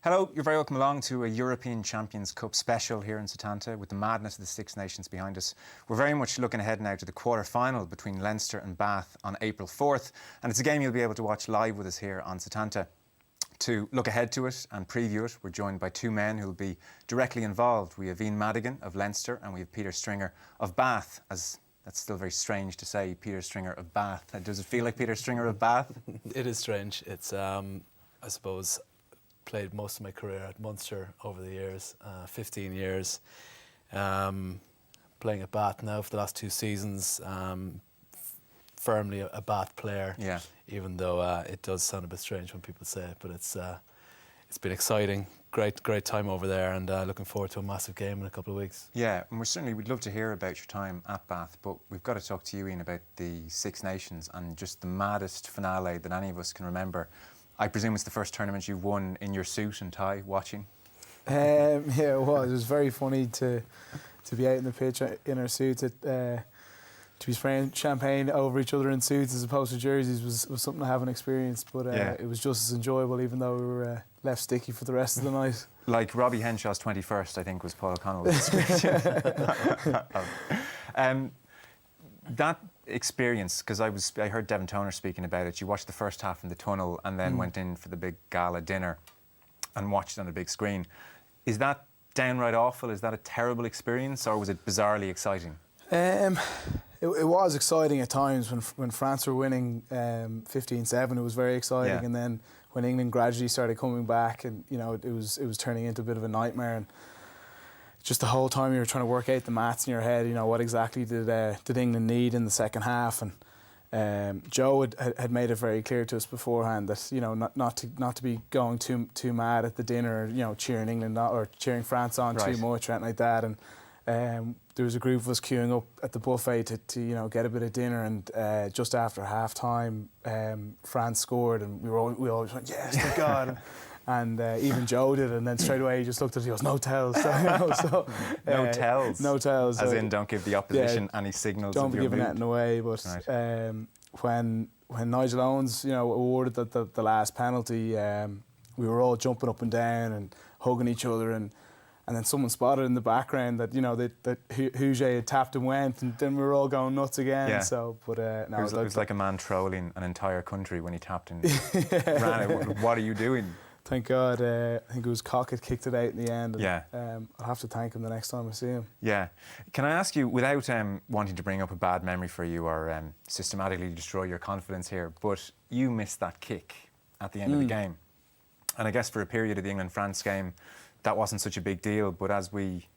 Hello, you're very welcome along to a European Champions Cup special here in Setanta with the madness of the Six Nations behind us. We're very much looking ahead now to the quarter-final between Leinster and Bath on April 4th, and it's a game you'll be able to watch live with us here on Setanta. To look ahead to it and preview it, we're joined by two men who will be directly involved. We have Ian Madigan of Leinster and we have Peter Stringer of Bath. As that's still very strange to say, Peter Stringer of Bath. Does it feel like Peter Stringer of Bath? It is strange. It's, I suppose, played most of my career at Munster over the years, 15 years. Playing at Bath now for the last 2 seasons. Firmly a Bath player, yeah. Even though it does sound a bit strange when people say it, but it's been exciting, great time over there, and looking forward to a massive game in a couple of weeks. Yeah, and we'd love to hear about your time at Bath, but we've got to talk to you, Ian, about the Six Nations and just the maddest finale that any of us can remember. I presume it's the first tournament you've won in your suit and tie, watching. Yeah, it was. It was very funny to be out in the pitch in our suits. To be spraying champagne over each other in suits as opposed to jerseys was something I haven't experienced, but it was just as enjoyable, even though we were left sticky for the rest of the night. Like Robbie Henshaw's 21st, I think, was Paul O'Connell's description. That experience, because I heard Devon Toner speaking about it. You watched the first half in the tunnel and then went in for the big gala dinner and watched it on a big screen. Is that downright awful? Is that a terrible experience, or was it bizarrely exciting? It was exciting at times when France were winning 15-7. It was very exciting, and then when England gradually started coming back, and it was turning into a bit of a nightmare. And just the whole time you were trying to work out the maths in your head. What exactly did England need in the second half? And Joe had made it very clear to us beforehand that not to be going too mad at the dinner, cheering England or cheering France on too much or anything like that. And there was a group of us queuing up at the buffet to get a bit of dinner, and just after half time France scored, and we always went, yes, thank God. And even Joe did, and then straight away he just looked at us, he goes, no tells. No tells? No tells. As in, don't give the opposition any signals don't of be your giving mood. anything away. But when Nigel Owens awarded the last penalty, we were all jumping up and down and hugging each other, and then someone spotted in the background that that Huget had tapped and went, and then we were all going nuts again. Yeah. So, but no, it was like a man trolling an entire country when he tapped and ran it. What are you doing? Thank God. I think it was Cockett kicked it out in the end. And, yeah. I'll have to thank him the next time I see him. Yeah. Can I ask you, without wanting to bring up a bad memory for you or systematically destroy your confidence here, but you missed that kick at the end of the game, and I guess for a period of the England-France game, that wasn't such a big deal, but as we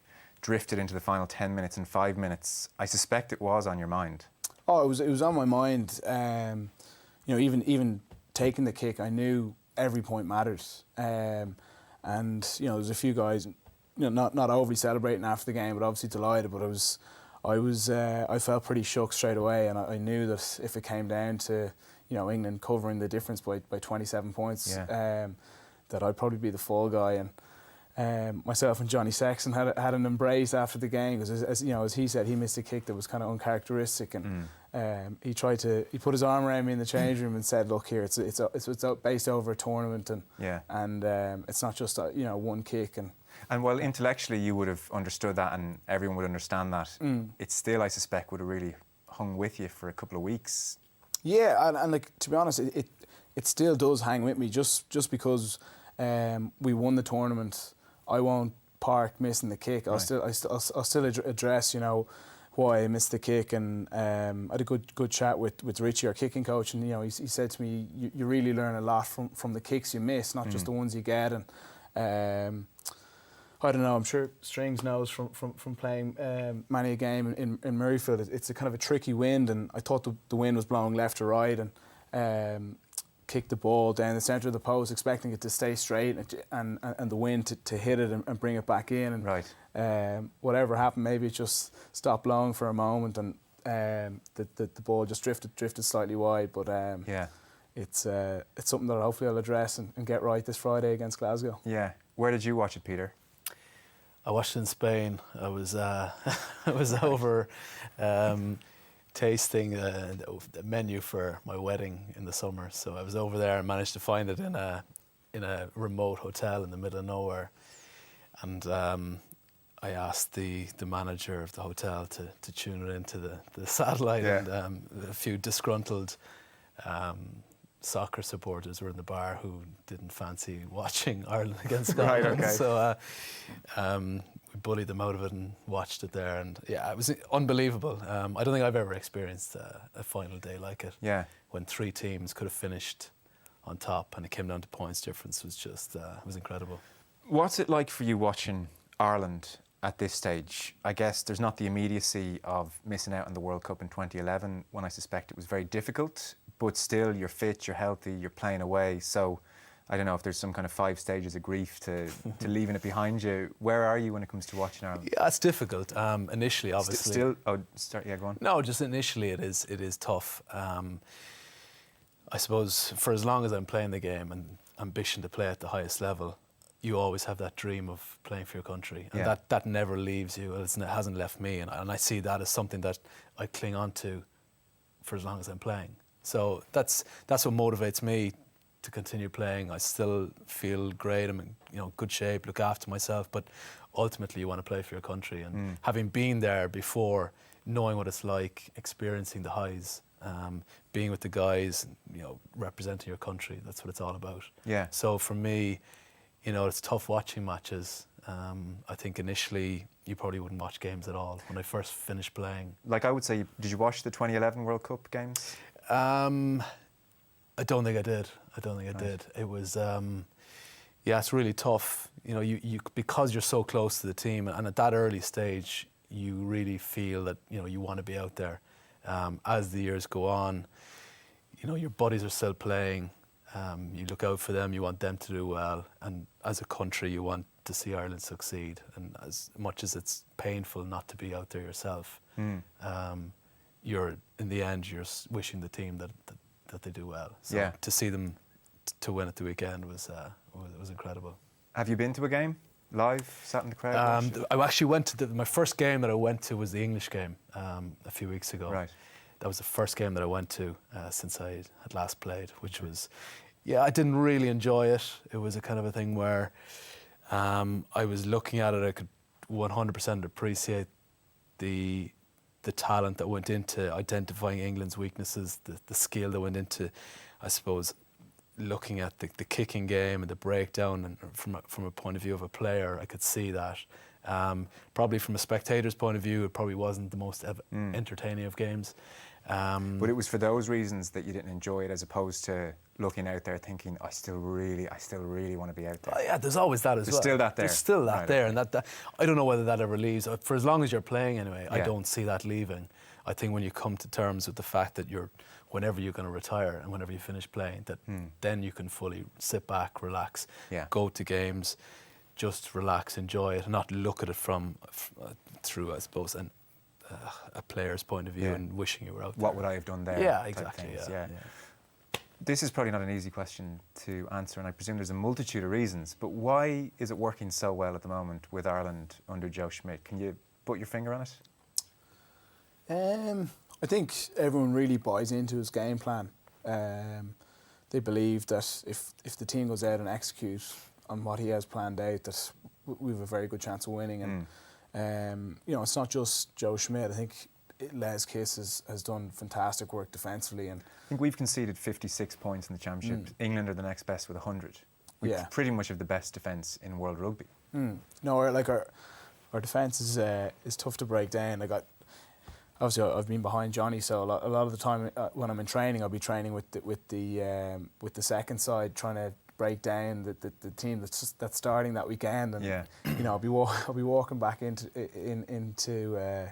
drifted into the final 10 minutes and 5 minutes, I suspect it was on your mind. Oh, it was on my mind. Even taking the kick, I knew every point matters. And there's a few guys, not overly celebrating after the game, but obviously delighted. But I felt pretty shook straight away, and I knew that if it came down to England covering the difference by 27 points, that I'd probably be the fall guy. And myself and Johnny Sexton had an embrace after the game, because as he said, he missed a kick that was kind of uncharacteristic, and he put his arm around me in the change room and said, "Look here, it's based over a tournament, and it's not just one kick." And while intellectually you would have understood that, and everyone would understand that, it still, I suspect, would have really hung with you for a couple of weeks. Yeah, and like, to be honest, it still does hang with me, just because we won the tournament. I won't park missing the kick. I'll still address, why I missed the kick. And I had a good chat with Richie, our kicking coach, and he said to me, you really learn a lot from the kicks you miss, not just the ones you get. And I don't know, I'm sure Strings knows from playing many a game in Murrayfield. It's a kind of a tricky wind, and I thought the wind was blowing left to right, and kicked the ball down the centre of the post, expecting it to stay straight and the wind to hit it and bring it back in. And whatever happened, maybe it just stopped blowing for a moment, and the ball just drifted slightly wide. But it's something that hopefully I'll address and get right this Friday against Glasgow. Yeah. Where did you watch it, Peter? I watched it in Spain. I was over tasting the menu for my wedding in the summer. So I was over there and managed to find it in a in a remote hotel in the middle of nowhere, and I asked the manager of the hotel to tune it into the satellite, and a few disgruntled soccer supporters were in the bar who didn't fancy watching Ireland against Scotland. Right, okay. So we bullied them out of it and watched it there, and yeah, it was unbelievable. I don't think I've ever experienced a final day like it. Yeah. When 3 teams could have finished on top and it came down to points difference was just it was incredible. What's it like for you watching Ireland at this stage? I guess there's not the immediacy of missing out on the World Cup in 2011, when I suspect it was very difficult, but still you're fit, you're healthy, you're playing away. So I don't know if there's some kind of 5 stages of grief to leaving it behind you. Where are you when it comes to watching Ireland? Yeah, it's difficult. Initially, obviously. Yeah, go on. No, just initially it is tough. I suppose for as long as I'm playing the game and ambition to play at the highest level, you always have that dream of playing for your country, and that never leaves you. It hasn't left me, and I see that as something that I cling on to for as long as I'm playing. So that's what motivates me to continue playing. I still feel great. I'm in good shape, look after myself, but ultimately you want to play for your country, and having been there before, knowing what it's like, experiencing the highs, being with the guys, representing your country, that's what it's all about. Yeah. So for me, it's tough watching matches. I think initially you probably wouldn't watch games at all when I first finished playing. Like I would say, did you watch the 2011 World Cup games? I don't think I did. Did. It was, it's really tough. You because you're so close to the team, and at that early stage, you really feel that you want to be out there. As the years go on, your buddies are still playing. You look out for them. You want them to do well, and as a country, you want to see Ireland succeed. And as much as it's painful not to be out there yourself, you're in the end you're wishing the team that they do well. So to see them to win at the weekend was incredible. Have you been to a game live, sat in the crowd? I actually went to my first game that I went to was the English game a few weeks ago. Right. That was the first game that I went to since I had last played, which was, I didn't really enjoy it. It was a kind of a thing where I was looking at it, I could 100% appreciate the talent that went into identifying England's weaknesses, the skill that went into, I suppose, looking at the kicking game and the breakdown, and from a point of view of a player, I could see that. Probably from a spectator's point of view, it probably wasn't the most entertaining of games. But it was for those reasons that you didn't enjoy it, as opposed to looking out there thinking, I still really want to be out there. Oh, yeah, there's always that as well. There's still that there. There's still that right, there, okay. and that I don't know whether that ever leaves. For as long as you're playing anyway, I Yeah. don't see that leaving. I think when you come to terms with the fact that whenever you're going to retire and whenever you finish playing, that then you can fully sit back, relax, go to games, just relax, enjoy it, and not look at it through, I suppose, a player's point of view and wishing you were out there. What would I have done there? Yeah, exactly. Yeah. This is probably not an easy question to answer, and I presume there's a multitude of reasons, but why is it working so well at the moment with Ireland under Joe Schmidt? Can you put your finger on it? I think everyone really buys into his game plan. They believe that if the team goes out and executes on what he has planned out, that we have a very good chance of winning. And it's not just Joe Schmidt. I think Les Kiss has done fantastic work defensively, and I think we've conceded 56 points in the championship. England are the next best with 100. We pretty much have the best defence in world rugby. No, our defence is tough to break down. Obviously, I've been behind Johnny, so a lot of the time when I'm in training, I'll be training with the second side, trying to break down the team that's starting that weekend. And I'll be walking back into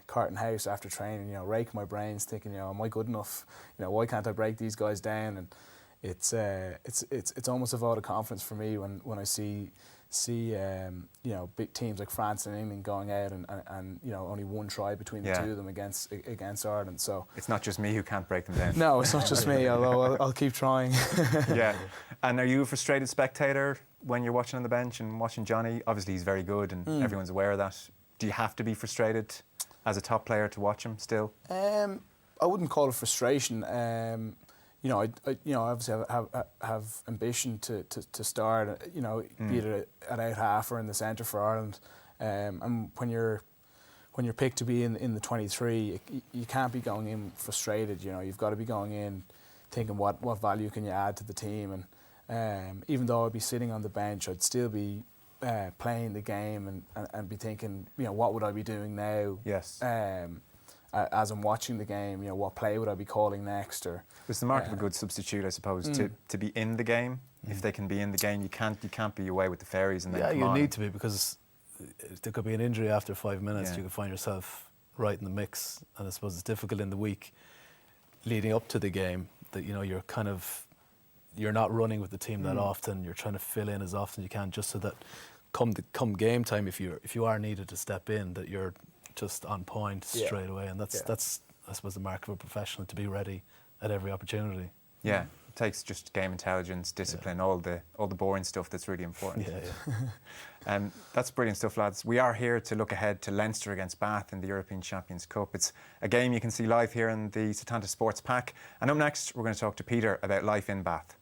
Carton House after training, raking my brains, thinking, am I good enough? Why can't I break these guys down? And it's almost a vote of confidence for me when I see big teams like France and England going out and only one try between the two of them against Ireland. So it's not just me who can't break them down. No, it's not just me, although I'll keep trying. Yeah. And are you a frustrated spectator when you're watching on the bench and watching Johnny? Obviously he's very good and everyone's aware of that. Do you have to be frustrated as a top player to watch him still? I wouldn't call it frustration. obviously have ambition to start, be it at out half or in the centre for Ireland. And when you're picked to be in the 23, you can't be going in frustrated. You've got to be going in thinking what value can you add to the team. And even though I'd be sitting on the bench, I'd still be playing the game and be thinking, what would I be doing now? Yes. As I'm watching the game, what play would I be calling next? Or it's the mark of a good substitute, I suppose, to be in the game. If they can be in the game, you can't be away with the fairies and then come you on. need to be, because there could be an injury after 5 minutes. You could find yourself right in the mix, and I suppose it's difficult in the week leading up to the game that you're not running with the team that often. You're trying to fill in as often as you can, just so that come game time, if you are needed to step in, that you're just on point straight away. And that's I suppose the mark of a professional, to be ready at every opportunity. Yeah, it takes just game intelligence, discipline, all the boring stuff that's really important. That's brilliant stuff, lads. We are here to look ahead to Leinster against Bath in the European Champions Cup. It's a game you can see live here in the Setanta Sports Pack. And up next, we're going to talk to Peter about life in Bath.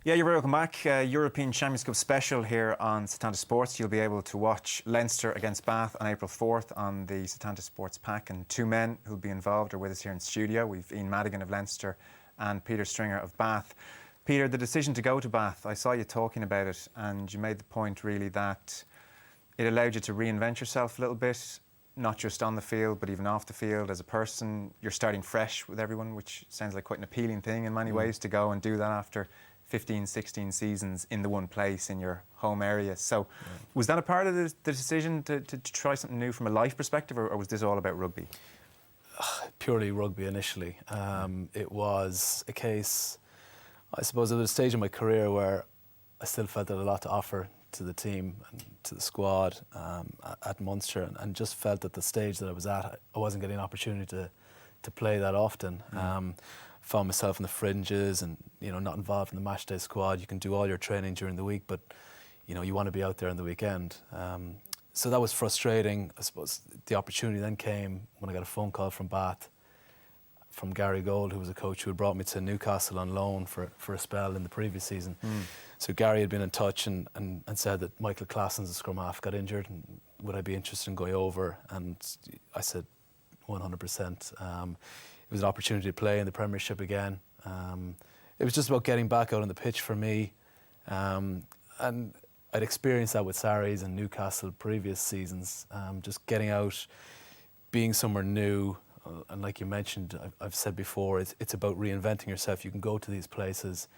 Yeah, you're very welcome back. European Champions Cup special here on Setanta Sports. You'll be able to watch Leinster against Bath on April 4th on the Setanta Sports Pack. And two men who'll be involved are with us here in studio. We've Ian Madigan of Leinster and Peter Stringer of Bath. Peter, the decision to go to Bath, I saw you talking about it, and you made the point really that it allowed you to reinvent yourself a little bit, not just on the field, but even off the field as a person. You're starting fresh with everyone, which sounds like quite an appealing thing in many ways, to go and do that after 15, 16 seasons in the one place in your home area. So was that a part of the decision to try something new from a life perspective, or was this all about rugby? Purely rugby initially. It was a case, I suppose, at a stage in my career where I still felt I had a lot to offer to the team and to the squad at Munster, and just felt at the stage that I was at, I wasn't getting an opportunity to play that often. Found myself in the fringes and not involved in the matchday squad. You can do all your training during the week, but you want to be out there on the weekend. So that was frustrating. I suppose the opportunity then came when I got a phone call from Bath, from Gary Gold, who was a coach who had brought me to Newcastle on loan for a spell in the previous season. So Gary had been in touch and said that Michael Claessen's a scrum half got injured, and would I be interested in going over? And I said 100%. It was an opportunity to play in the Premiership again. It was just about getting back out on the pitch for me. And I'd experienced that with Sarries and Newcastle previous seasons. Just getting out, being somewhere new. And like you mentioned, I've said before, it's about reinventing yourself. You can go to these places.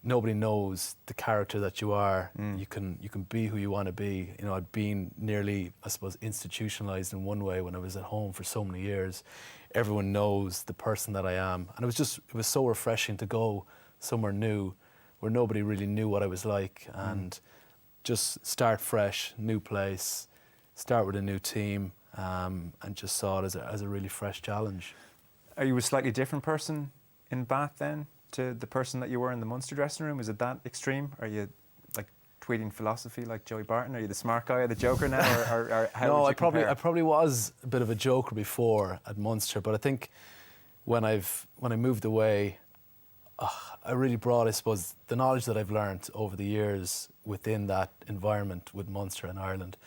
Nobody knows the character that you are. You can be who you want to be. I'd been nearly, I suppose, institutionalized in one way when I was at home for so many years. Everyone knows the person that I am, and it was so refreshing to go somewhere new, where nobody really knew what I was like, and just start fresh, new place, start with a new team, and just saw it as a really fresh challenge. Are you a slightly different person in Bath then to the person that you were in the Munster dressing room? Is it that extreme? Are you like tweeting philosophy like Joey Barton? Are you the smart guy or the joker now? or how no, would you compare? I probably was a bit of a joker before at Munster, but I think when I moved away, I really brought, I suppose, the knowledge that I've learned over the years within that environment with Munster and Ireland.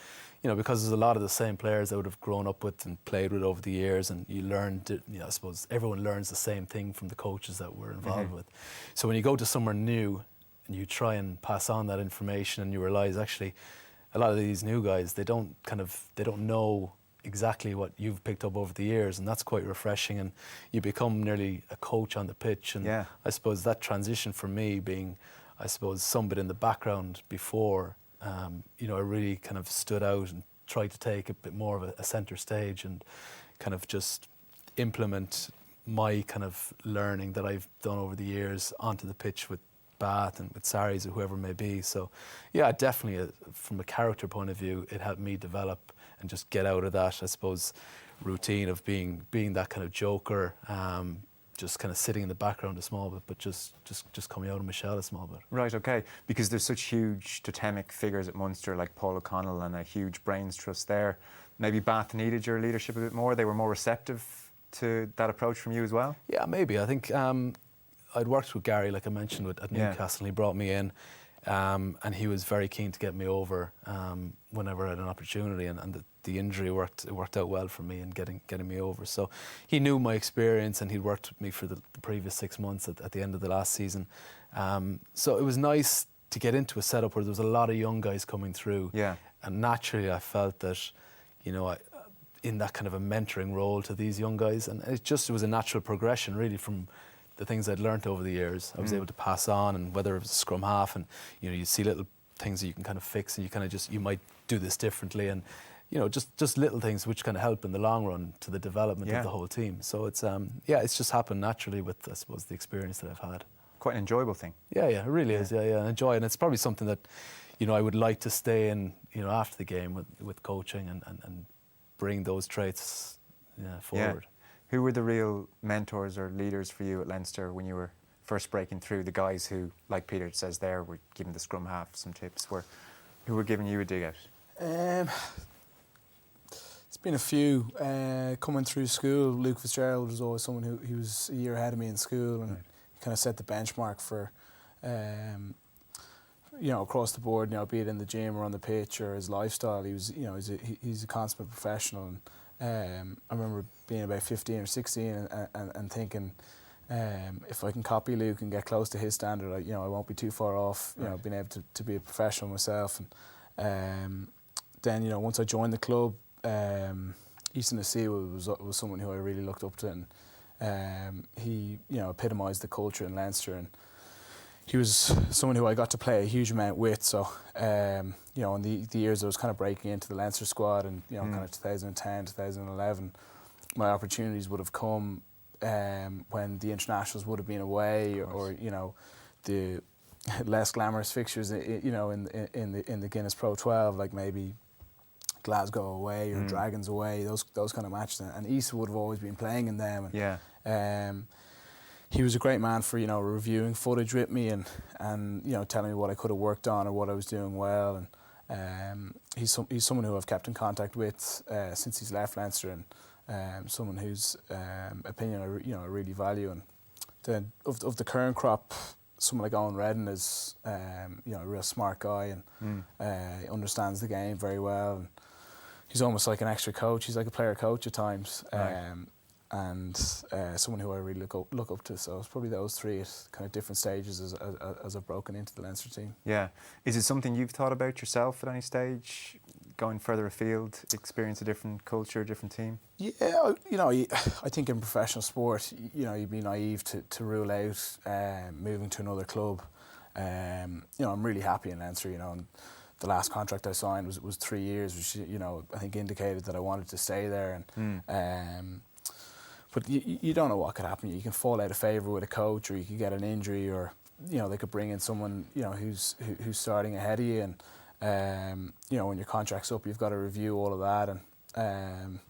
You know, because there's a lot of the same players I would have grown up with and played with over the years, and you learn, I suppose everyone learns the same thing from the coaches that we're involved with. So when you go to somewhere new and you try and pass on that information, and you realise actually a lot of these new guys, they don't know exactly what you've picked up over the years, and that's quite refreshing, and you become nearly a coach on the pitch. And I suppose that transition for me, being I suppose some bit in the background before, you know, I really kind of stood out and tried to take a bit more of a centre stage and kind of just implement my kind of learning that I've done over the years onto the pitch with Bath and with Sarries or whoever it may be. So yeah, definitely from a character point of view, it helped me develop and just get out of that, I suppose, routine of being that kind of joker, just kind of sitting in the background a small bit, but just coming out of my shell a small bit. Right, okay. Because there's such huge totemic figures at Munster like Paul O'Connell and a huge brains trust there. Maybe Bath needed your leadership a bit more. They were more receptive to that approach from you as well? Yeah, maybe. I think I'd worked with Gary, like I mentioned, at Newcastle, and he brought me in. And he was very keen to get me over whenever I had an opportunity, and the injury worked out well for me in getting me over. So he knew my experience, and he'd worked with me for the previous 6 months at the end of the last season. So it was nice to get into a setup where there was a lot of young guys coming through. Yeah. And naturally I felt that, you know, in that kind of a mentoring role to these young guys, and it was a natural progression really from the things I'd learnt over the years. I was able to pass on, and whether it was a scrum half, and you know, you see little things that you can kind of fix, and you kind of you might do this differently, and you know, just little things which kind of help in the long run to the development of the whole team. So it's it's just happened naturally with, I suppose, the experience that I've had. Quite an enjoyable thing. Yeah, it really is. Yeah, I enjoy it, and it's probably something that, you know, I would like to stay in, you know, after the game with coaching and bring those traits forward. Yeah. Who were the real mentors or leaders for you at Leinster when you were first breaking through? The guys who, like Peter says there, were giving the scrum half some tips. Who were giving you a dig out? It's been a few. Coming through school, Luke Fitzgerald was always someone who was a year ahead of me in school, and he kind of set the benchmark for, you know, across the board. You know, be it in the gym or on the pitch or his lifestyle. He was, you know, he's a consummate professional. And, I remember being about 15 or 16 and thinking, if I can copy Luke and get close to his standard, I won't be too far off. You know, being able to be a professional myself. And then, you know, once I joined the club, Easton Asiwa was someone who I really looked up to, and he, you know, epitomised the culture in Leinster, and he was someone who I got to play a huge amount with. So, you know, in the years I was kind of breaking into the Leinster squad, and you know, kind of 2010, 2011, my opportunities would have come when the internationals would have been away, or you know, the less glamorous fixtures, you know, in the Guinness Pro 12, like maybe Glasgow away or Dragons away, those kind of matches. And Issa would have always been playing in them. And, he was a great man for, you know, reviewing footage with me and you know, telling me what I could have worked on or what I was doing well. And he's someone who I've kept in contact with since he's left Leinster, and someone whose opinion I really value. And then of the current crop, someone like Owen Redden is you know, a real smart guy, and he understands the game very well. And he's almost like an extra coach. He's like a player coach at times. Right. And someone who I really look up to. So it's probably those three at kind of different stages as I've broken into the Leinster team. Yeah. Is it something you've thought about yourself at any stage, going further afield, experience a different culture, a different team? Yeah, you know, I think in professional sport, you know, you'd be naive to rule out moving to another club. You know, I'm really happy in Leinster, you know, and the last contract I signed was 3 years, which, you know, I think indicated that I wanted to stay there. And but you don't know what could happen. You can fall out of favour with a coach, or you could get an injury, or you know, they could bring in someone, you know, who's starting ahead of you. And you know, when your contract's up, you've got to review all of that. And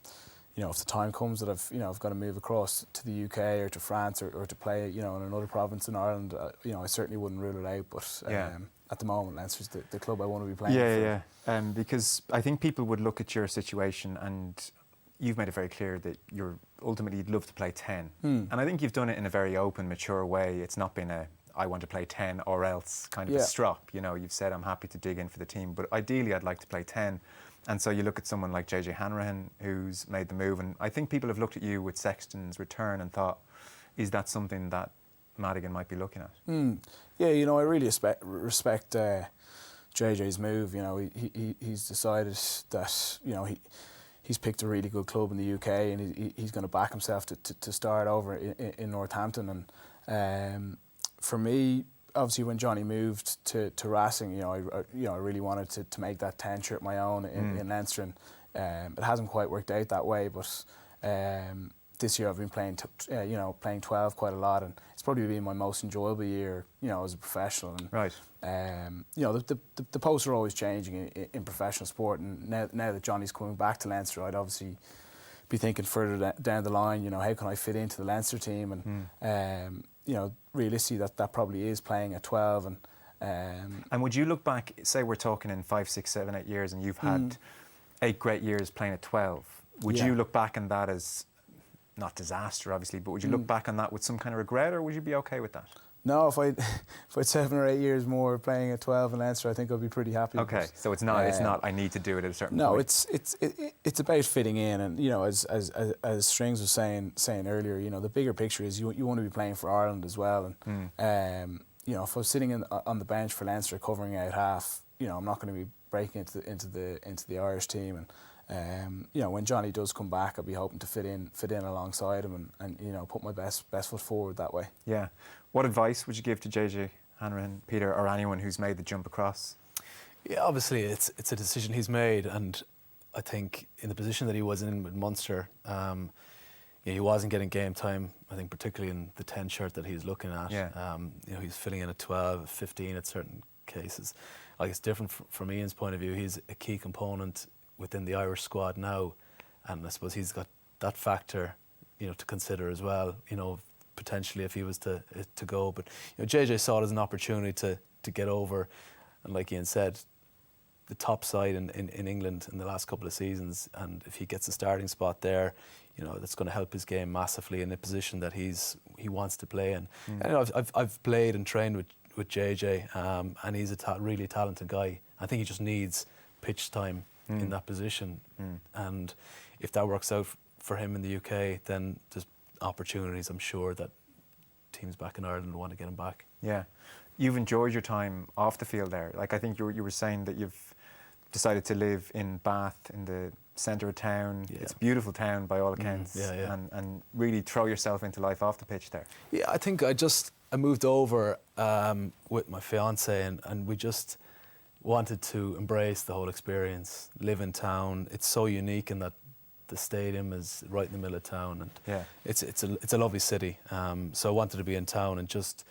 you know, if the time comes that I've got to move across to the UK or to France or to play, you know, in another province in Ireland, you know, I certainly wouldn't rule it out. But at the moment, Leinster's the club I want to be playing for. Because I think people would look at your situation, and you've made it very clear that you're ultimately you'd love to play 10. And I think you've done it in a very open, mature way. It's not been a, I want to play 10 or else kind of a strop. You know, you've said, I'm happy to dig in for the team, but ideally I'd like to play 10. And so you look at someone like JJ Hanrahan, who's made the move, and I think people have looked at you with Sexton's return and thought, is that something that Madigan might be looking at? Yeah, you know, I really respect JJ's move. You know, he's decided that, you know, he's picked a really good club in the UK, and he's going to back himself to start over in Northampton. And for me, obviously, when Johnny moved to Racing, you know, I really wanted to make that 10 shirt my own in Leinster, and it hasn't quite worked out that way. But this year I've been playing 12 quite a lot, and it's probably been my most enjoyable year, you know, as a professional. And, right. You know, the posts are always changing in professional sport, and now that Johnny's coming back to Leinster, I'd obviously be thinking further down the line. You know, how can I fit into the Leinster team? And you know, realistically, that probably is playing at 12. And would you look back, say we're talking in 5, 6, 7, 8 years, and you've had 8 great years playing at 12? Would you look back on that as, not disaster, obviously, but would you look back on that with some kind of regret, or would you be okay with that? No, if I had 7 or 8 years more playing at 12 in Leinster, I think I'd be pretty happy. Okay, so it's not I need to do it at a certain point. No, it's about fitting in, and you know, as Strings was saying earlier, you know, the bigger picture is you want to be playing for Ireland as well, and you know, if I was sitting on the bench for Leinster covering out half, you know, I'm not going to be breaking into the Irish team, and you know, when Johnny does come back, I'll be hoping to fit in alongside him, and you know, put my best foot forward that way. Yeah. What advice would you give to JJ Hanrahan, Peter, or anyone who's made the jump across? Yeah, obviously it's a decision he's made, and I think in the position that he was in with Munster, he wasn't getting game time. I think particularly in the 10 shirt that he's looking at. Yeah. You know, he's filling in at 12, 15 at certain cases. Like, it's different from Ian's point of view. He's a key component within the Irish squad now, and I suppose he's got that factor, you know, to consider as well. You know, potentially if he was to go, but you know, JJ saw it as an opportunity to get over, and like Ian said, the top side in England in the last couple of seasons, and if he gets a starting spot there, you know, that's going to help his game massively in a position that he wants to play in. And, you know, I've played and trained with JJ, and he's a really talented guy. I think he just needs pitch time in that position, and if that works out for him in the UK, then there's opportunities, I'm sure, that teams back in Ireland want to get him back. Yeah. You've enjoyed your time off the field there. Like, I think you were saying that you've decided to live in Bath, in the centre of town. Yeah. It's a beautiful town by all accounts. And really throw yourself into life off the pitch there. Yeah, I think I moved over with my fiancée, and we just wanted to embrace the whole experience, live in town. It's so unique in that the stadium is right in the middle of town, and it's a lovely city. So I wanted to be in town and just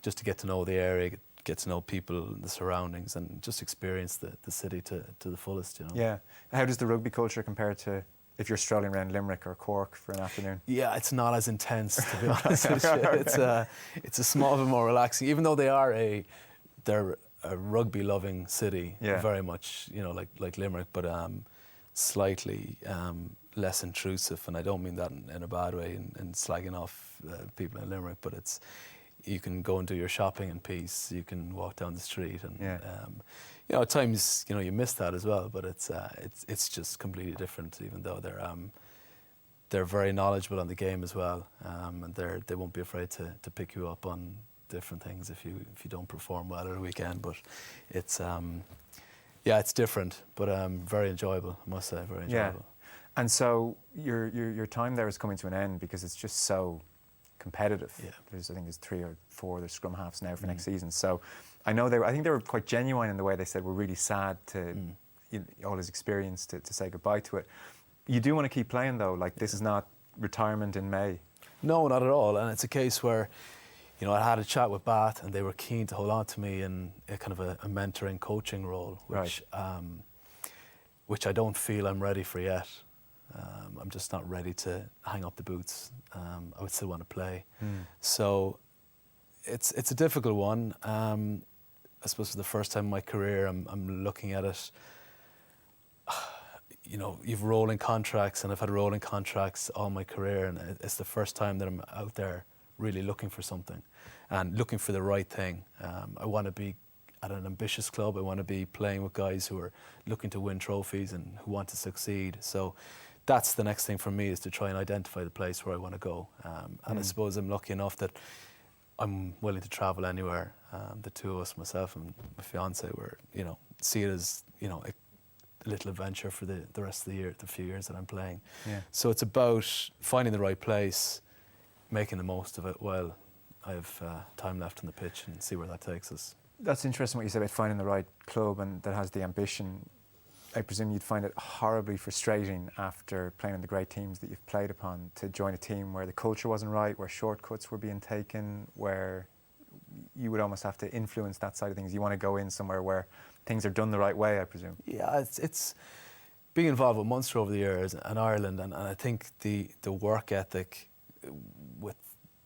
to get to know the area, get to know people and the surroundings, and just experience the city to the fullest. You know. Yeah. How does the rugby culture compare to if you're strolling around Limerick or Cork for an afternoon? Yeah, it's not as intense, to be honest with you. It's a small bit more relaxing, even though they're a rugby loving city, very much, you know, like Limerick, but slightly less intrusive, and I don't mean that in a bad way, and slagging off people in Limerick, but you can go and do your shopping in peace, you can walk down the street, and you know, at times, you know, you miss that as well, but it's just completely different, even though they're very knowledgeable on the game as well, and they won't be afraid to pick you up on different things if you don't perform well at a weekend. But it's it's different, but very enjoyable, I must say, very enjoyable. Yeah. And so your time there is coming to an end because it's just so competitive. Yeah. I think there's 3 or 4 there's scrum halves now for next season. So I think they were quite genuine in the way they said we're really sad to all his experience to say goodbye to it. You do want to keep playing though, like this is not retirement in May. No, not at all. And it's a case where, you know, I had a chat with Bath and they were keen to hold on to me in a kind of a mentoring coaching role, which I don't feel I'm ready for yet. I'm just not ready to hang up the boots. I would still want to play. So it's a difficult one. I suppose for the first time in my career, I'm looking at it. you've rolling contracts, and I've had rolling contracts all my career, and it's the first time that I'm out there really looking for something and looking for the right thing. I want to be at an ambitious club. I want to be playing with guys who are looking to win trophies and who want to succeed. So that's the next thing for me, is to try and identify the place where I want to go. And I suppose I'm lucky enough that I'm willing to travel anywhere. The two of us, myself and my fiance, see it as a little adventure for the rest of the year, the few years that I'm playing. Yeah. So it's about finding the right place, making the most of it while I have time left on the pitch, and see where that takes us. That's interesting what you said about finding the right club and that has the ambition. I presume you'd find it horribly frustrating after playing in the great teams that you've played upon to join a team where the culture wasn't right, where shortcuts were being taken, where you would almost have to influence that side of things. You want to go in somewhere where things are done the right way, I presume. Yeah, it's being involved with Munster over the years and Ireland, and I think the work ethic with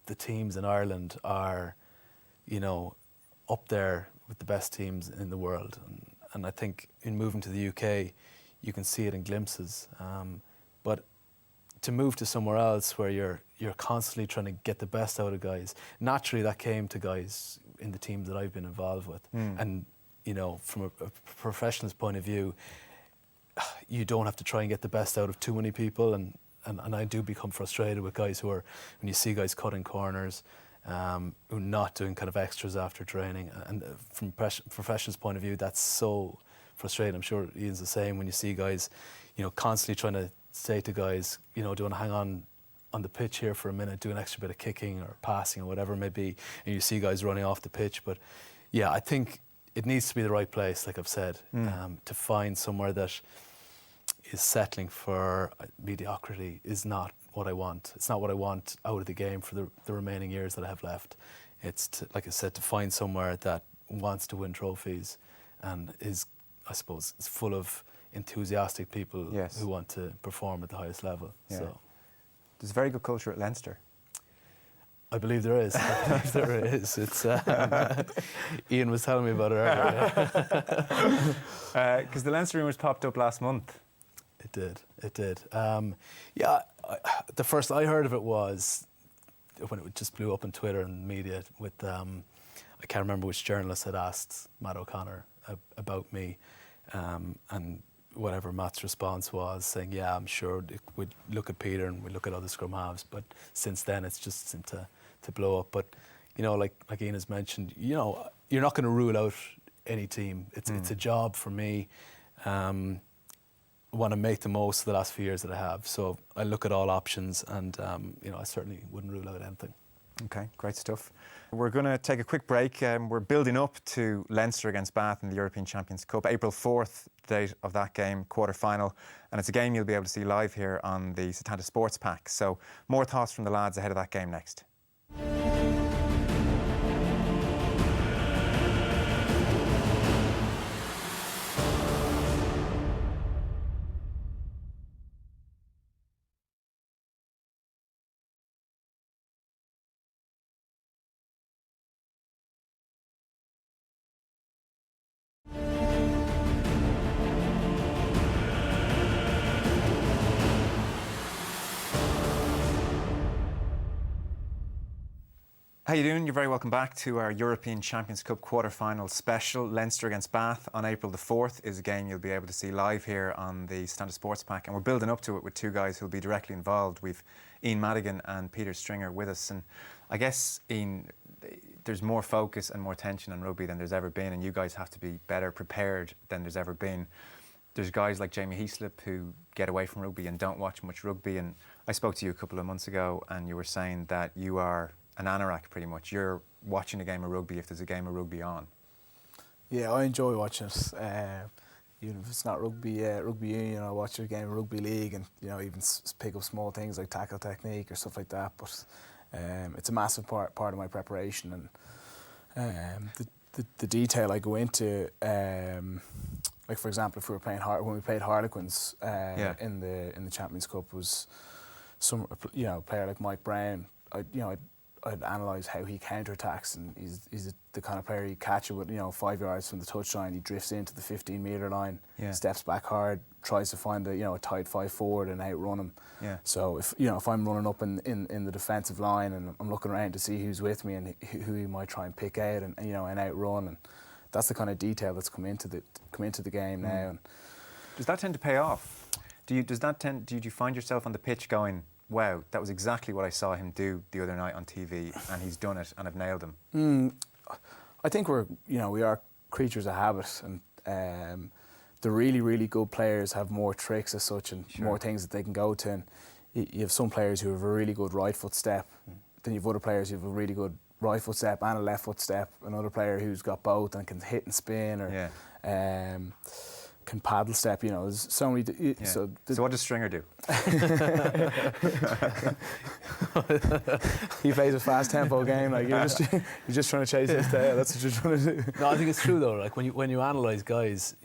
the teams in Ireland are, up there with the best teams in the world. And I think in moving to the UK, you can see it in glimpses. But to move to somewhere else where you're constantly trying to get the best out of guys, naturally that came to guys in the teams that I've been involved with. And from a professional's point of view, you don't have to try and get the best out of too many people. And I do become frustrated with guys when you see guys cutting corners, who are not doing kind of extras after training. And from professional's point of view, that's so frustrating. I'm sure Ian's the same when you see guys, constantly trying to say to guys, do you want to hang on the pitch here for a minute, do an extra bit of kicking or passing or whatever it may be, and you see guys running off the pitch. But yeah, I think it needs to be the right place, like I've said, to find somewhere that is settling for mediocrity is not what I want. It's not what I want out of the game for the remaining years that I have left. It's, like I said, to find somewhere that wants to win trophies and is, I suppose, is full of enthusiastic people who want to perform at the highest level. Yeah. So there's a very good culture at Leinster. I believe there is. I believe there is. It's Ian was telling me about it earlier. Because the Leinster rumours popped up last month. It did. The first I heard of it was when it just blew up on Twitter and media with, I can't remember which journalist had asked Matt O'Connor about me, and whatever Matt's response was, saying, yeah, I'm sure we'd look at Peter and we'd look at other scrum halves, but since then it's just seemed to blow up. But, like Ian has mentioned, you're not going to rule out any team. It's a job for me. I want to make the most of the last few years that I have. So I look at all options, and I certainly wouldn't rule out anything. Okay, great stuff. We're going to take a quick break. We're building up to Leinster against Bath in the European Champions Cup. April 4th, date of that game, quarter-final. And it's a game you'll be able to see live here on the Setanta Sports Pack. So more thoughts from the lads ahead of that game next. How you doing? You're very welcome back to our European Champions Cup quarter-final special. Leinster against Bath on April the 4th is a game you'll be able to see live here on the Setanta Sports Pack, and we're building up to it with two guys who'll be directly involved. We've Ian Madigan and Peter Stringer with us, and I guess, Ian, there's more focus and more tension on rugby than there's ever been, and you guys have to be better prepared than there's ever been. There's guys like Jamie Heaslip who get away from rugby and don't watch much rugby, and I spoke to you a couple of months ago and you were saying that you are an anorak pretty much. You're watching a game of rugby if there's a game of rugby on. Yeah, I enjoy watching it. Even if it's not rugby union, I watch a game of rugby league, and even pick up small things like tackle technique or stuff like that. But it's a massive part of my preparation, and the detail I go into. Like for example, if we were playing when we played Harlequins in the Champions Cup, was some a player like Mike Brown. I'd analyse how he counterattacks, and he's the kind of player you catch it with 5 yards from the touchline. He drifts into the 15-metre line, steps back hard, tries to find a tight 5 forward and outrun him. Yeah. So if I'm running up in the defensive line and I'm looking around to see who's with me and who he might try and pick out and and outrun, and that's the kind of detail that's come into the game now. And does that tend to pay off? Do you find yourself on the pitch going, wow, that was exactly what I saw him do the other night on TV, and he's done it, and I've nailed him? I think we are creatures of habit, and the really, really good players have more tricks as such and more things that they can go to. And you have some players who have a really good right foot step, then you have other players who have a really good right foot step and a left foot step, another player who's got both and can hit and spin, or can paddle step. There's so many. So what does Stringer do? He plays a fast tempo game. Like you're just trying to chase his tail. That's what you're trying to do. No, I think it's true though. Like when you analyse guys,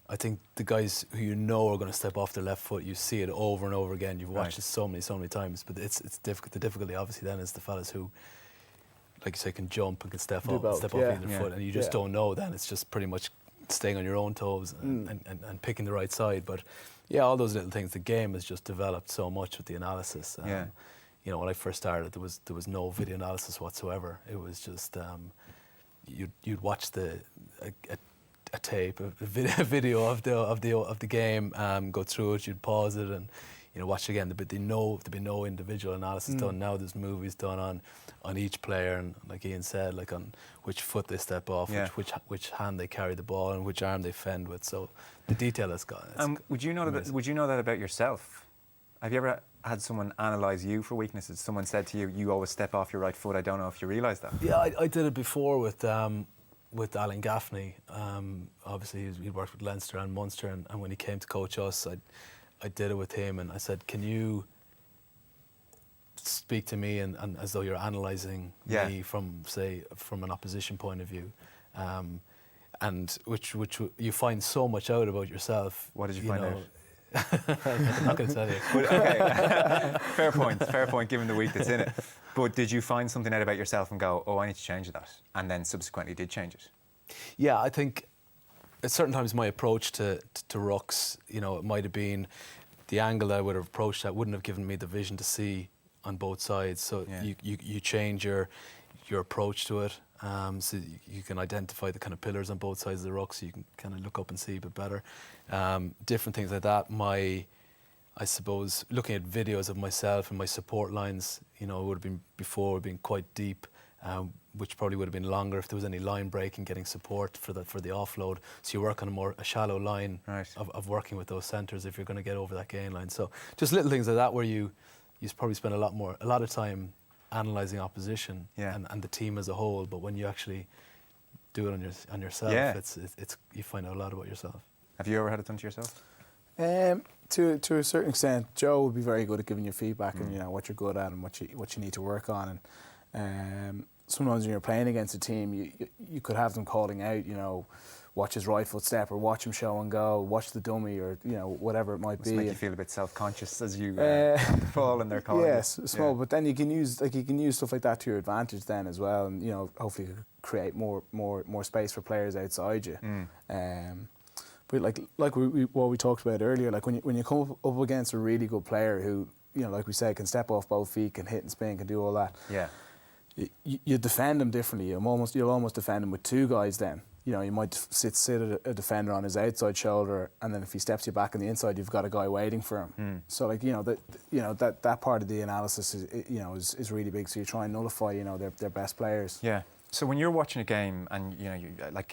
I think the guys who are going to step off their left foot, you see it over and over again. You've watched it so many times. But it's difficult. The difficulty obviously then is the fellas who, like you say, can jump and can step off either foot, and you just don't know. Then it's just pretty much staying on your own toes and picking the right side. But all those little things. The game has just developed so much with the analysis. When I first started, there was no video analysis whatsoever. It was just you'd watch a tape, a video of the game, go through it. You'd pause it and watch it again. There'd be no individual analysis done. Now there's movies done on each player, and like Ian said, like on which foot they step off, which hand they carry the ball, and which arm they fend with. So the detail has gone. Would you know that about yourself? Have you ever had someone analyse you for weaknesses? Someone said to you, "You always step off your right foot." I don't know if you realise that. Yeah, I did it before with Alan Gaffney. Obviously, he worked with Leinster and Munster, and when he came to coach us, I did it with him, and I said, "Can you speak to me and as though you're analysing me from an opposition point of view?" And which you find so much out about yourself. What did you find out? I'm not going to tell you. But, okay. Fair point, given the week that's in it. But did you find something out about yourself and go, oh, I need to change that, and then subsequently did change it? Yeah, I think at certain times my approach to rucks, it might have been the angle that I would have approached that wouldn't have given me the vision to see on both sides. So you change your approach to it, so you can identify the kind of pillars on both sides of the ruck, so you can kind of look up and see a bit better. Different things like that. I suppose looking at videos of myself and my support lines, it would have been quite deep, which probably would have been longer if there was any line break and getting support for the offload. So you work on a shallow line of working with those centres if you're going to get over that gain line. So just little things like that where you probably spend a lot of time analysing opposition and the team as a whole. But when you actually do it on yourself, it's you find out a lot about yourself. Have you ever had it done to yourself? To a certain extent, Joe would be very good at giving you feedback and what you're good at and what you need to work on. And sometimes when you're playing against a team, you could have them calling out, watch his right foot step, or watch him show and go, watch the dummy, or whatever it might be. Make you feel a bit self-conscious as you fall and they're calling. Yes, small, but then you can use stuff like that to your advantage then as well, and hopefully create more space for players outside you. But like what we talked about earlier, like when you come up against a really good player who, like we said, can step off both feet, can hit and spin, can do all that. Yeah. You defend him differently. You'll almost defend him with two guys then. You might sit a defender on his outside shoulder, and then if he steps you back on the inside, you've got a guy waiting for him. So that part of the analysis is really big. So you try and nullify their best players. Yeah. So when you're watching a game, and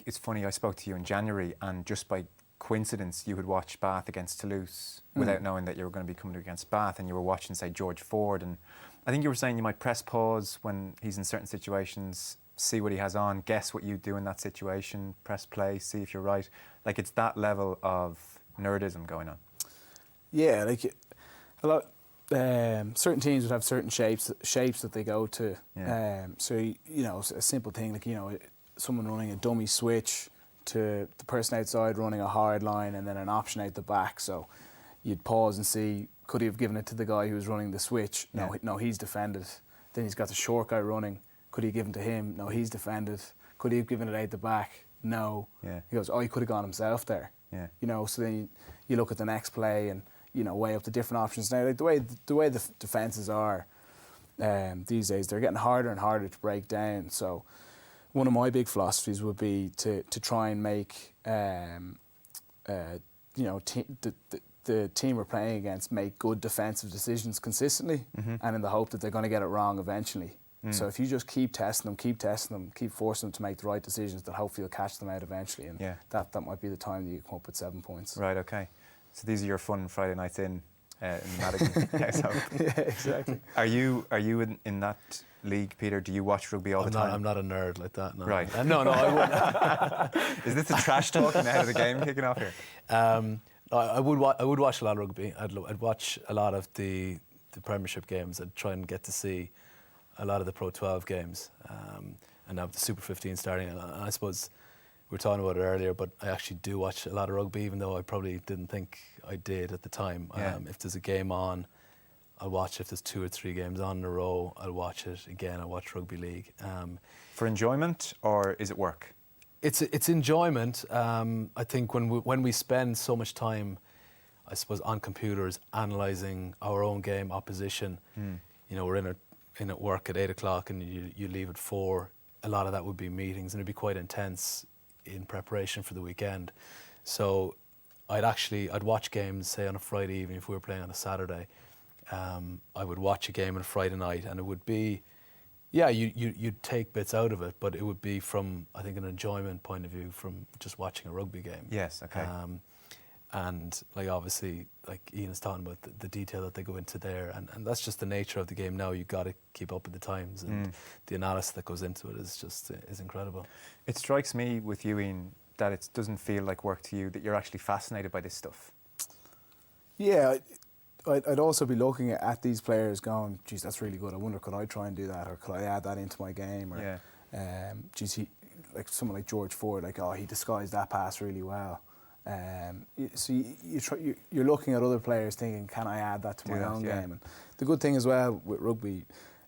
it's funny, I spoke to you in January, and just by coincidence you had watched Bath against Toulouse without knowing that you were going to be coming against Bath, and you were watching, say, George Ford, and I think you were saying you might press pause when he's in certain situations, see what he has on, guess what you do in that situation, press play, see if you're right. Like, it's that level of nerdism going on. Yeah, like a lot. Certain teams would have certain shapes that they go to. Yeah. So a simple thing like someone running a dummy switch to the person outside running a hard line, and then an option out the back. So you'd pause and see, could he have given it to the guy who was running the switch? No, he's defended. Then he's got the short guy running. Could he have given to him? No, he's defended. Could he have given it out the back? No. Yeah. He goes, oh, he could have gone himself there. Yeah. You know, so then you look at the next play and, you know, weigh up the different options. Now, like the way the defences are these days, they're getting harder and harder to break down. So one of my big philosophies would be to try and make, you know, the team we're playing against make good defensive decisions consistently, and in the hope that they're going to get it wrong eventually. So if you just keep testing them, keep forcing them to make the right decisions, then hopefully you'll catch them out eventually. And that might be the time that you come up with 7 points. Right, okay. So these are your fun Friday nights in Madigan. Yeah, exactly. Are you in that league, Peter? Do you watch rugby all the time? I'm not a nerd like that. No. Right. No, I wouldn't. Is this a trash talk ahead of the game kicking off here? I would watch a lot of rugby. I'd watch a lot of the Premiership games. I'd try and get to see a lot of the Pro 12 games, and now the Super 15 starting. And I suppose we were talking about it earlier, but I actually do watch a lot of rugby, even though I probably didn't think I did at the time. Yeah. If there's a game on, I'll watch. If there's 2 or 3 games on in a row, I'll watch it again. I'll watch rugby league. For enjoyment, or is it work? It's enjoyment. I think when we spend so much time, I suppose, on computers analysing our own game, opposition. You know, we're in at work at 8 o'clock and you leave at 4. A lot of that would be meetings, and it'd be quite intense in preparation for the weekend. So I'd watch games, say on a Friday evening if we were playing on a Saturday. I would watch a game on a Friday night, and it would be, you'd take bits out of it, but it would be from, I think, an enjoyment point of view from just watching a rugby game. Yes, okay. And like obviously, like Ian is talking about the detail that they go into there, and that's just the nature of the game now. You've got to keep up with the times, and the analysis that goes into it is incredible. It strikes me with you, Ian, that it doesn't feel like work to you, that you're actually fascinated by this stuff. Yeah, I'd also be looking at these players going, geez, that's really good. I wonder, could I try and do that, or could I add that into my game? Or, geez, like someone like George Ford, like, oh, he disguised that pass really well. So you're looking at other players thinking, can I add that to my own game? And the good thing as well with rugby,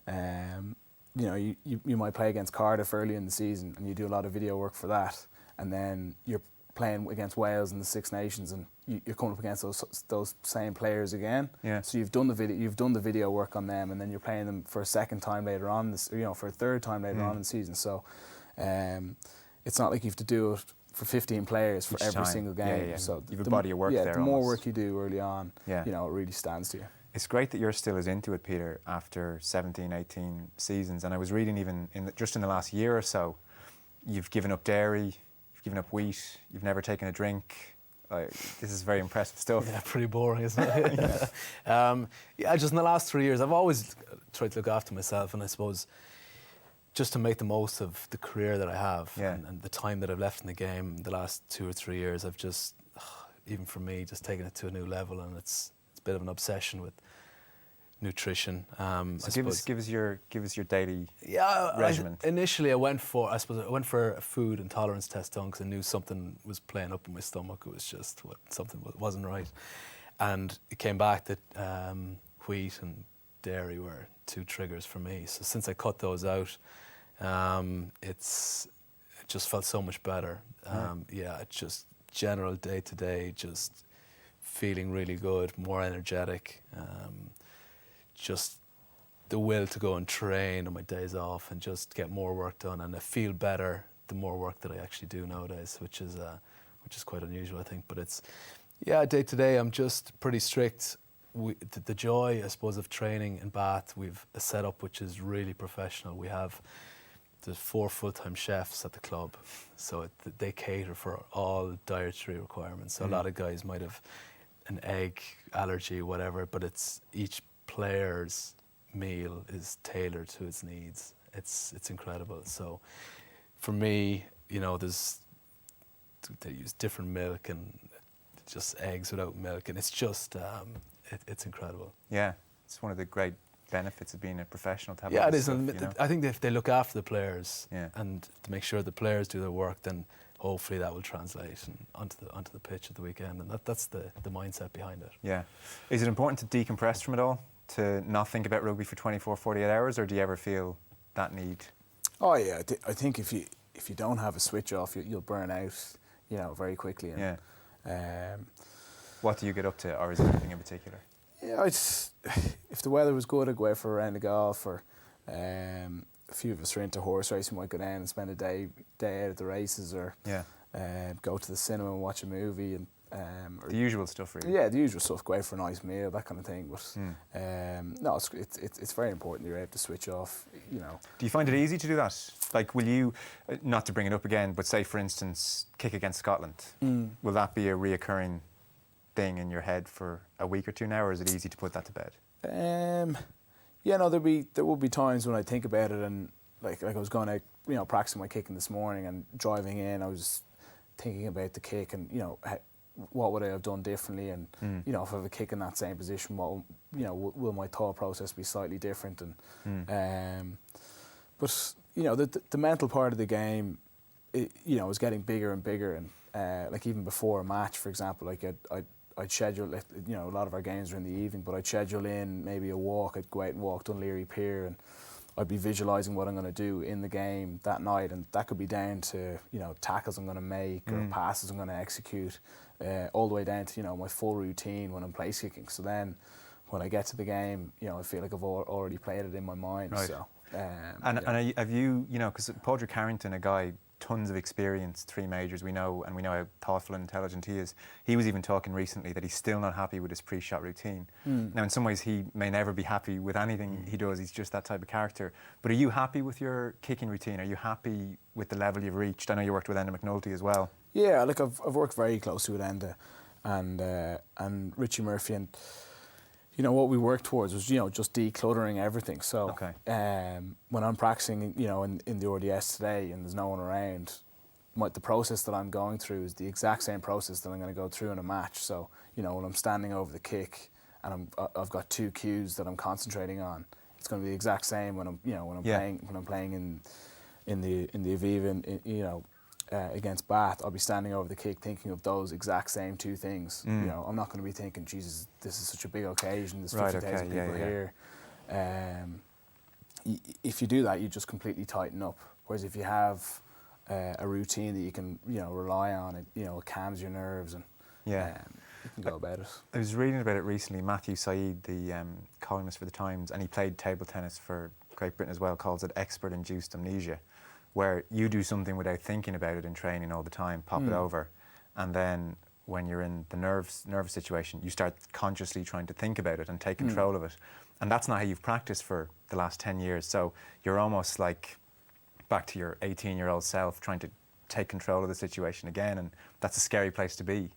you know, you might play against Cardiff early in the season and you do a lot of video work for that, and then you're playing against Wales in the Six Nations, and you're coming up against those same players again. Yeah. So you've done the video work on them, and then you're playing them for a second time later on, for a third time later on in the season. So it's not like you have to do it for 15 players for every single game. Yeah. So you have a body of work there. The more work you do early on, you know, it really stands to you. It's great that you're still as into it, Peter, after 17, 18 seasons. And I was reading even just in the last year or so, you've given up dairy, you've given up wheat, you've never taken a drink. This is very impressive stuff. Yeah, pretty boring, isn't it? Just in the last 3 years, I've always tried to look after myself, and I suppose just to make the most of the career that I have and the time that I've left in the game, the last 2 or 3 years, I've just, even for me, just taken it to a new level, and it's a bit of an obsession with nutrition. So give us your daily regimen. Initially I went for a food intolerance test done because I knew something was playing up in my stomach. It was just something wasn't right, and it came back that wheat and dairy were 2 triggers for me. So since I cut those out, it just felt so much better. It's just general day to day, just feeling really good, more energetic, just the will to go and train on my days off and just get more work done, and I feel better the more work that I actually do nowadays, which is quite unusual, I think. But it's day to day I'm just pretty strict. The joy, I suppose, of training in Bath, we've a setup which is really professional. There's 4 full-time chefs at the club, so they cater for all dietary requirements. So a lot of guys might have an egg allergy, whatever, but it's each player's meal is tailored to its needs. It's incredible. So for me, you know, they use different milk and just eggs without milk, and it's just it's incredible. Yeah, it's one of the great benefits of being a professional. To have it is. And I think if they look after the players and to make sure the players do their work, then hopefully that will translate onto the pitch at the weekend, and that's the mindset behind it. Yeah. Is it important to decompress from it all? to not think about rugby for 24, 48 hours, or do you ever feel that need? Oh yeah, I think if you don't have a switch off, you'll burn out, very quickly. And, what do you get up to, or is there anything in particular? Yeah, if the weather was good, I'd go out for a round of golf, or a few of us are into horse racing, might go down and spend a day out at the races, or go to the cinema and watch a movie, and the usual stuff, really. Yeah, the usual stuff. Go out for a nice meal, that kind of thing. But no, it's very important you're able to switch off. Do you find it easy to do that? Like, will you, not to bring it up again, but say for instance, kick against Scotland? Will that be a reoccurring thing in your head for a week or two now, or is it easy to put that to bed? Yeah, no, there will be times when I think about it, and like I was going out, practicing my kicking this morning, and driving in, I was thinking about the kick, and what would I have done differently, and if I have a kick in that same position, what will my thought process be slightly different? And but the mental part of the game, is getting bigger and bigger, and like even before a match, for example, like I'd schedule, a lot of our games are in the evening, but I'd schedule in maybe a walk. I'd go out and walk Dunleary Pier, and I'd be visualising what I'm going to do in the game that night, and that could be down to tackles I'm going to make, or passes I'm going to execute, all the way down to my full routine when I'm place kicking. So then, when I get to the game, I feel like I've already played it in my mind. Right. So, and have you, because Padraig Carrington, a guy, tons of experience, 3 majors, we know how thoughtful and intelligent he is. He was even talking recently that he's still not happy with his pre-shot routine. Now, in some ways, he may never be happy with anything he does. He's just that type of character. But are you happy with your kicking routine? Are you happy with the level you've reached? I know you worked with Enda McNulty as well. Yeah, like I've worked very closely with Enda and Richie Murphy, and what we worked towards was just decluttering everything. So when I'm practicing in the RDS today and there's no one around, the process that I'm going through is the exact same process that I'm going to go through in a match. So when I'm standing over the kick and I've got 2 cues that I'm concentrating on, it's going to be the exact same when I'm playing in the Aviva against Bath. I'll be standing over the kick thinking of those exact same 2 things. I'm not going to be thinking, Jesus, this is such a big occasion, there's 50,000 people here. If you do that, you just completely tighten up. Whereas if you have a routine that you can rely on, it calms your nerves, and you can go about it. I was reading about it recently. Matthew Said, the columnist for The Times, and he played table tennis for Great Britain as well, calls it expert-induced amnesia, where you do something without thinking about it in training all the time, pop it over, and then when you're in the nervous situation, you start consciously trying to think about it and take control of it. And that's not how you've practiced for the last 10 years. So you're almost like back to your 18-year-old self, trying to take control of the situation again, and that's a scary place to be.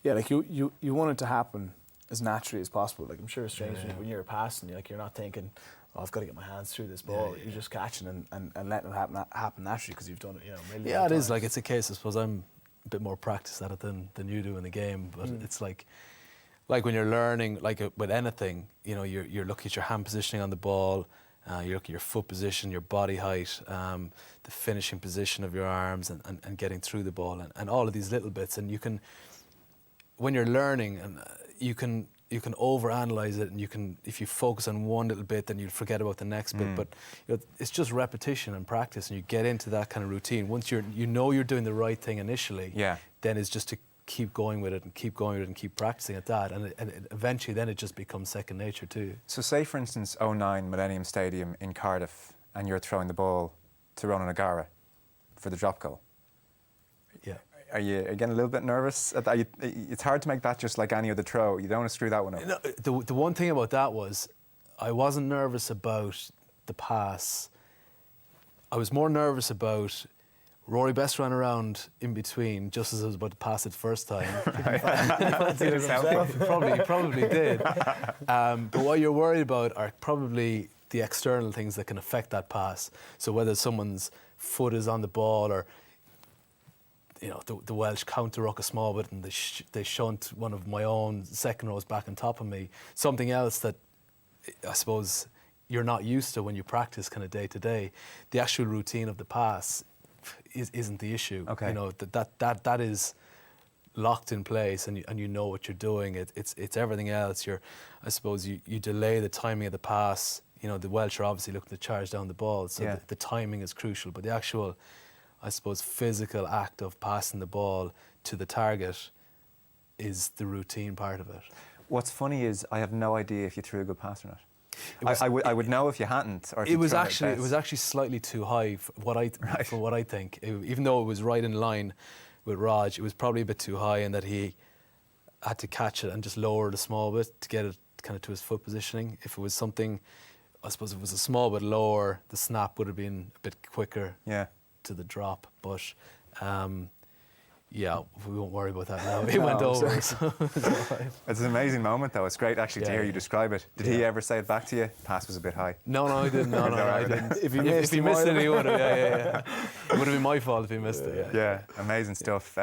Yeah, like you want it to happen as naturally as possible. Like, I'm sure it's strange when you're passing, you're not thinking, I've got to get my hands through this ball. You're just catching and letting it happen naturally, because you've done it, millions of times. Is. Like, it's a case, I suppose I'm a bit more practiced at it than you do in the game. But it's like when you're learning, like with anything, you're looking at your hand positioning on the ball, you look at your foot position, your body height, the finishing position of your arms, and getting through the ball, and all of these little bits. And you can, when you're learning, and you can overanalyze it, and you can, if you focus on one little bit, then you'll forget about the next bit. But it's just repetition and practice, and you get into that kind of routine. Once you're doing the right thing initially, then it's just to keep going with it and keep going with it and keep practicing at that, and eventually then it just becomes second nature too. So say, for instance, 09 Millennium Stadium in Cardiff, and you're throwing the ball to Ronan O'Gara for the drop goal. Yeah. Are you getting a little bit nervous? It's hard to make that just like any other throw. You don't want to screw that one up. No, the one thing about that was I wasn't nervous about the pass. I was more nervous about Rory Best ran around in between just as I was about to pass it first time. Probably did. But what you're worried about are probably the external things that can affect that pass. So whether someone's foot is on the ball, or the Welsh counter-ruck a small bit and they shunt one of my own second rows back on top of me. Something else that I suppose you're not used to when you practice kind of day to day. The actual routine of the pass isn't the issue. Okay. That is locked in place and you know what you're doing. It's everything else. I suppose you delay the timing of the pass. You know, the Welsh are obviously looking to charge down the ball, so the timing is crucial. But the actual, I suppose, physical act of passing the ball to the target is the routine part of it. What's funny is I have no idea if you threw a good pass or not. I would know if you hadn't. Or if it was actually slightly too high for what I think. Even though it was right in line with Raj, it was probably a bit too high, and that he had to catch it and just lower it a small bit to get it kind of to his foot positioning. If it was something, I suppose, if it was a small bit lower, the snap would have been a bit quicker to the drop. But yeah, we won't worry about that now. It went over. So it's an amazing moment, though. It's great actually to hear you describe it. Did he ever say it back to you? Pass was a bit high. No, I didn't. No, I didn't. If he missed it, he would have. Yeah. It would have been my fault if he missed it. Yeah, amazing stuff.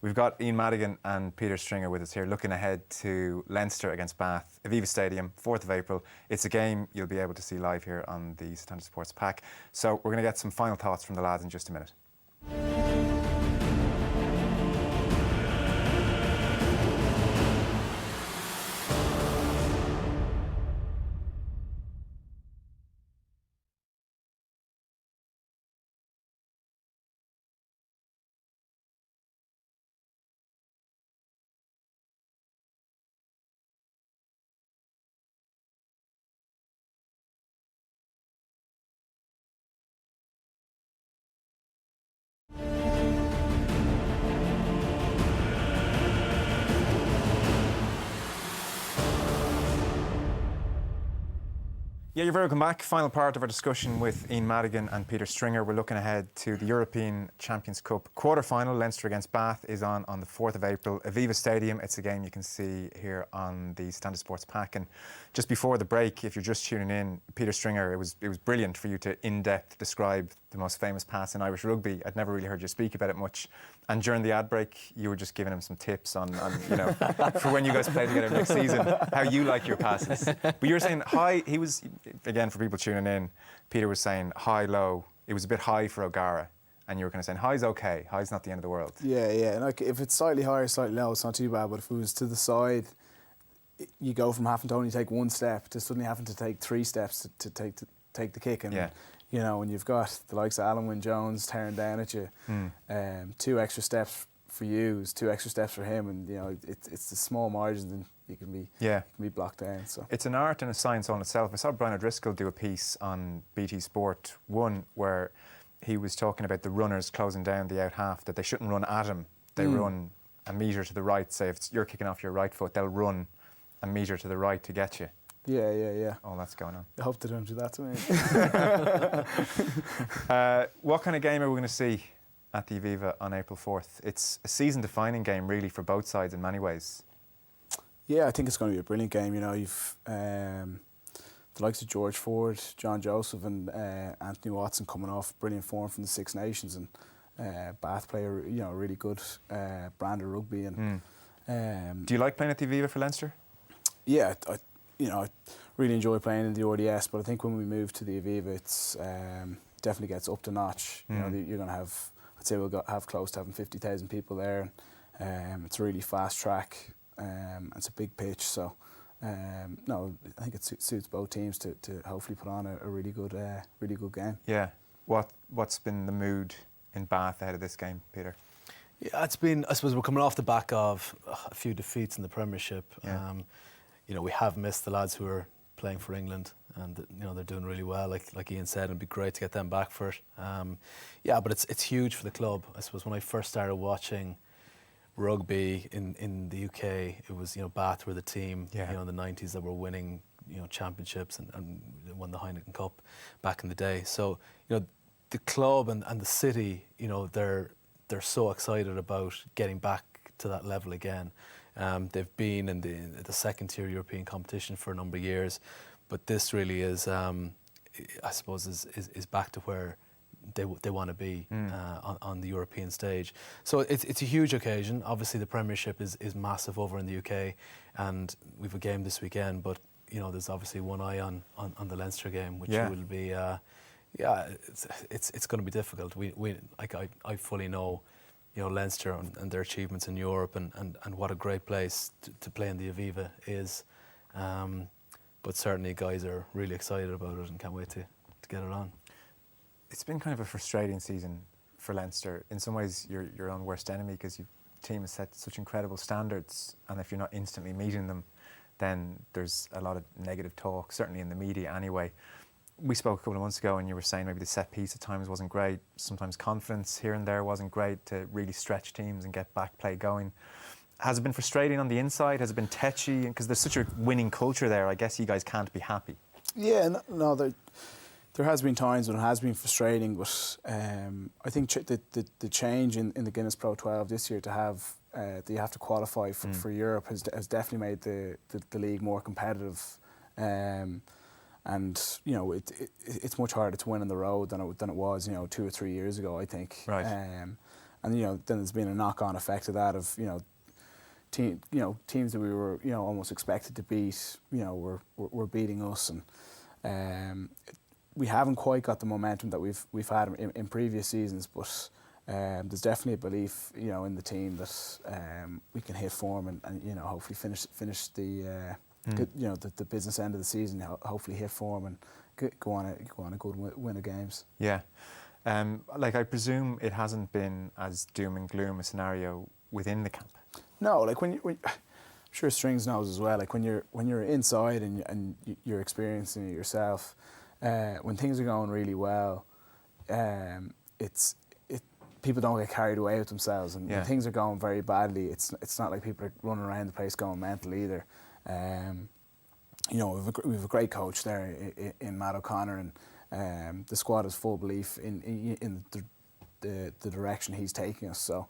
We've got Ian Madigan and Peter Stringer with us here, looking ahead to Leinster against Bath, Aviva Stadium, 4th of April. It's a game you'll be able to see live here on the Setanta Sports Pack. So we're going to get some final thoughts from the lads in just a minute. Yeah, you're very welcome back. Final part of our discussion with Ian Madigan and Peter Stringer. We're looking ahead to the European Champions Cup quarter-final. Leinster against Bath is on the 4th of April. Aviva Stadium, it's a game you can see here on the Setanta Sports Pack. And just before the break, if you're just tuning in, Peter Stringer, it was brilliant for you to in-depth describe the most famous pass in Irish rugby. I'd never really heard you speak about it much. And during the ad break, you were just giving him some tips on for when you guys play together next season, how you like your passes. But you were saying high, he was, again, for people tuning in, Peter was saying high, low. It was a bit high for O'Gara. And you were kind of saying high's okay, high's not the end of the world. Yeah. Like if it's slightly high or slightly low, it's not too bad. But if it was to the side, you go from having to only take one step to suddenly having to take 3 steps to take the kick. And you know, when you've got the likes of Alan Wynne-Jones tearing down at you, 2 extra steps for you is 2 extra steps for him, and you know it's the small margins, and you can be blocked down. So it's an art and a science on itself. I saw Brian O'Driscoll do a piece on BT Sport 1 where he was talking about the runners closing down the out half, that they shouldn't run at him. They run a metre to the right. Say if you're kicking off your right foot, they'll run a metre to the right to get you. Yeah. All that's going on. I hope they don't do that to me. What kind of game are we going to see at the Aviva on April 4th? It's a season-defining game, really, for both sides in many ways. Yeah, I think it's going to be a brilliant game. You know, you've the likes of George Ford, John Joseph, and Anthony Watson coming off brilliant form from the Six Nations, and Bath play a really good brand of rugby. And do you like playing at the Aviva for Leinster? Yeah, I really enjoy playing in the RDS, but I think when we move to the Aviva, it's definitely gets up to notch. You know, you're going to have, I'd say we'll have close to having 50,000 people there. It's a really fast track, and it's a big pitch. So, no, I think it suits both teams to hopefully put on a really good game. Yeah. What's been the mood in Bath ahead of this game, Peter? Yeah, it's been, I suppose we're coming off the back of a few defeats in the Premiership. Yeah. You know, we have missed the lads who are playing for England, and you know they're doing really well. Like Ian said, it'd be great to get them back for it. Yeah, but it's huge for the club. I suppose when I first started watching rugby in the UK, it was Bath were the team in the 90s that were winning championships and won the Heineken Cup back in the day. So the club and the city, they're so excited about getting back to that level again. They've been in the second tier European competition for a number of years, but this really is, I suppose, is back to where they want to be on the European stage. So it's a huge occasion. Obviously, the Premiership is massive over in the UK, and we've a game this weekend. But there's obviously one eye on the Leinster game, which will be, it's going to be difficult. I fully know. Leinster and their achievements in Europe and what a great place to play in the Aviva is. But certainly guys are really excited about it and can't wait to get it on. It's been kind of a frustrating season for Leinster. In some ways, you're your own worst enemy because your team has set such incredible standards, and if you're not instantly meeting them, then there's a lot of negative talk, certainly in the media anyway. We spoke a couple of months ago and you were saying maybe the set piece at times wasn't great, sometimes confidence here and there wasn't great to really stretch teams and get back play going. Has it been frustrating on the inside? Has it been tetchy? Because there's such a winning culture there, I guess you guys can't be happy. Yeah, no, there has been times when it has been frustrating, but I think the change in the Guinness Pro 12 this year to have that you have to qualify for Europe has definitely made the league more competitive. And it's much harder to win on the road than it was 2 or 3 years ago, I think. Right. And then there's been a knock-on effect of that of teams that we were almost expected to beat were beating us, and we haven't quite got the momentum that we've had in previous seasons, but there's definitely a belief in the team that we can hit form and hopefully finish the business end of the season, hopefully hit form and go on a good win of games. Yeah. I presume it hasn't been as doom and gloom a scenario within the camp. No, when I'm sure Strings knows as well. Like when you're inside and you're experiencing it yourself, when things are going really well, people don't get carried away with themselves, and when things are going very badly, it's not like people are running around the place going mental either. We've a great coach there in Matt O'Connor, and the squad has full belief in the direction he's taking us. So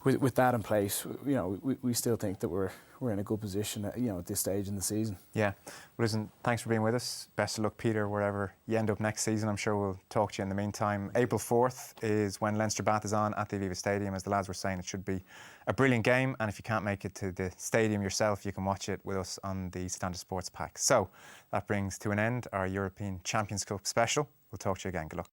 with that in place, we still think that we're in a good position at this stage in the season. Yeah. Well, listen, thanks for being with us. Best of luck, Peter, wherever you end up next season. I'm sure we'll talk to you in the meantime. April 4th is when Leinster Bath is on at the Aviva Stadium. As the lads were saying, it should be a brilliant game, and if you can't make it to the stadium yourself, you can watch it with us on the Setanta Sports Pack. So that brings to an end our European Champions Cup special. We'll talk to you again. Good luck.